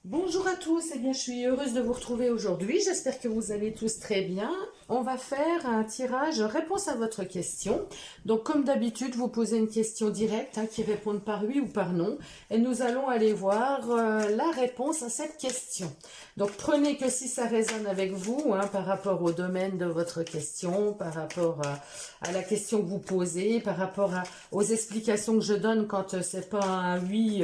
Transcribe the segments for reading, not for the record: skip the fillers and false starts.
Bonjour à tous, eh bien, je suis heureuse de vous retrouver aujourd'hui. J'espère que vous allez tous très bien. On va faire un tirage réponse à votre question. Donc, comme d'habitude, vous posez une question directe qui répond par oui ou par non. Et nous allons aller voir la réponse à cette question. Donc, prenez que si ça résonne avec vous par rapport au domaine de votre question, par rapport à la question que vous posez, par rapport aux explications que je donne quand c'est pas un oui,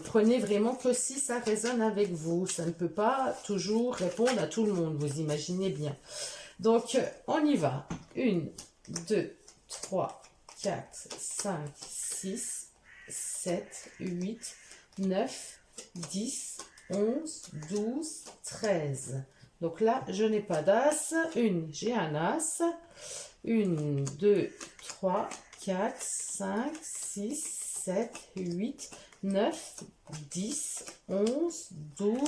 prenez vraiment que si ça résonne avec vous. Ça ne peut pas toujours répondre à tout le monde, vous imaginez bien. Donc, on y va. 1, 2, 3, 4, 5, 6, 7, 8, 9, 10, 11, 12, 13. Donc là, je n'ai pas d'as. J'ai un as. 1, 2, 3, 4, 5, 6, 7, 8, 9, 10, 11, 12,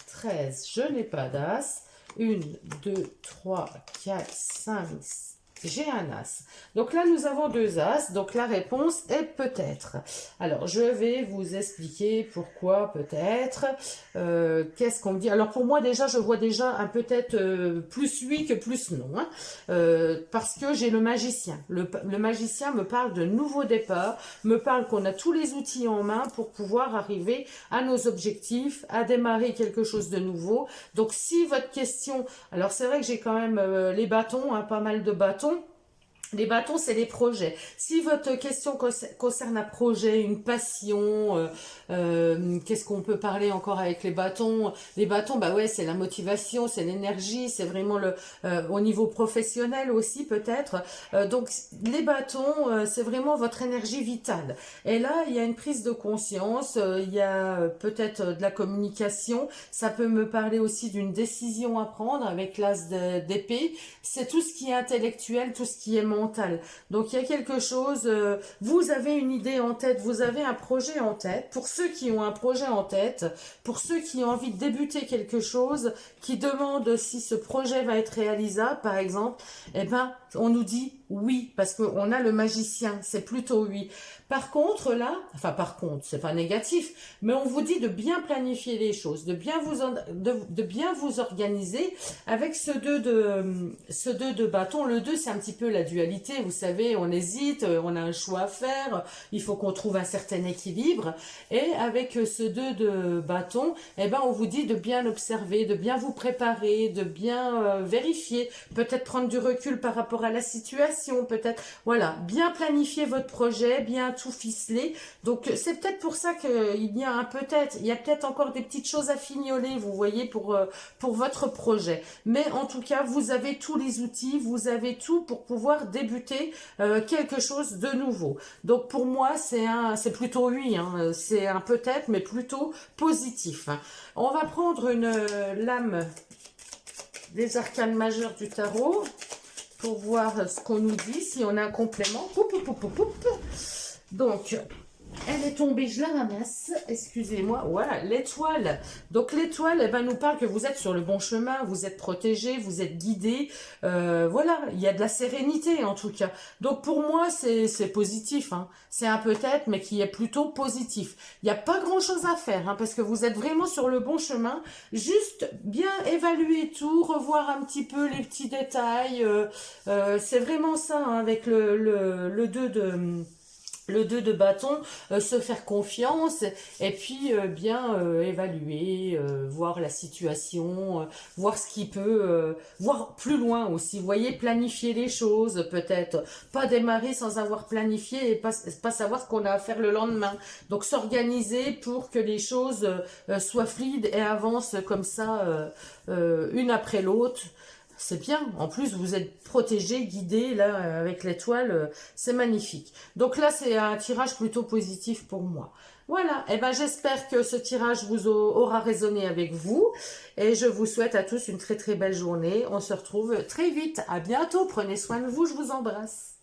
13. Je n'ai pas d'as. 1, 2, 3, 4, 5, j'ai un as. Donc là, nous avons deux as. Donc la réponse est peut-être. Alors, je vais vous expliquer pourquoi peut-être. Qu'est-ce qu'on me dit? Alors pour moi, déjà, je vois déjà un peut-être plus oui que plus non. Parce que j'ai le magicien. Le magicien me parle de nouveau départ, me parle qu'on a tous les outils en main pour pouvoir arriver à nos objectifs, à démarrer quelque chose de nouveau. Donc si votre question... Alors c'est vrai que j'ai quand même les bâtons, pas mal de bâtons. Les bâtons, c'est les projets. Si votre question concerne un projet, une passion, qu'est-ce qu'on peut parler encore avec les bâtons? Les bâtons, bah ouais, c'est la motivation, c'est l'énergie, c'est vraiment au niveau professionnel aussi peut-être. Donc les bâtons, c'est vraiment votre énergie vitale. Et là, il y a une prise de conscience, il y a peut-être de la communication. Ça peut me parler aussi d'une décision à prendre avec l'as d'épée. C'est tout ce qui est intellectuel, tout ce qui est mental. Donc il y a quelque chose, vous avez une idée en tête, vous avez un projet en tête. Pour ceux qui ont un projet en tête, pour ceux qui ont envie de débuter quelque chose, qui demandent si ce projet va être réalisable, par exemple, on nous dit oui, parce qu'on a le magicien, c'est plutôt oui. Par contre, là, c'est pas négatif, mais on vous dit de bien planifier les choses, de bien vous organiser avec ce 2 de bâton. Le 2, c'est un petit peu la dualité, vous savez, on hésite, on a un choix à faire, il faut qu'on trouve un certain équilibre. Et avec ce 2 de bâton, on vous dit de bien l'observer, de bien vous préparer, de bien vérifier, peut-être prendre du recul par rapport à la situation, peut-être, voilà, bien planifier votre projet, bien tout ficeler. Donc, c'est peut-être pour ça qu'il y a il y a peut-être encore des petites choses à fignoler, vous voyez, pour votre projet. Mais en tout cas, vous avez tous les outils, vous avez tout pour pouvoir débuter quelque chose de nouveau. Donc, pour moi, c'est plutôt oui, c'est un peut-être, mais plutôt positif. On va prendre une lame des arcanes majeures du tarot pour voir ce qu'on nous dit, si on a un complément. Donc, elle est tombée, je la ramasse, excusez-moi, voilà, l'étoile. Donc l'étoile, nous parle que vous êtes sur le bon chemin, vous êtes protégé, vous êtes guidé, voilà, il y a de la sérénité en tout cas. Donc pour moi, c'est positif, c'est un peut-être, mais qui est plutôt positif. Il n'y a pas grand-chose à faire, parce que vous êtes vraiment sur le bon chemin, juste bien évaluer tout, revoir un petit peu les petits détails, c'est vraiment ça, avec le 2 de... Le 2 de bâton, se faire confiance et puis bien évaluer, voir la situation, voir ce qui peut, voir plus loin aussi. Vous voyez, planifier les choses peut-être. Pas démarrer sans avoir planifié et pas savoir ce qu'on a à faire le lendemain. Donc s'organiser pour que les choses soient fluides et avancent comme ça, une après l'autre. C'est bien. En plus, vous êtes protégé, guidé, là, avec l'étoile. C'est magnifique. Donc là, c'est un tirage plutôt positif pour moi. Voilà. J'espère que ce tirage vous aura résonné avec vous. Et je vous souhaite à tous une très très belle journée. On se retrouve très vite. À bientôt. Prenez soin de vous. Je vous embrasse.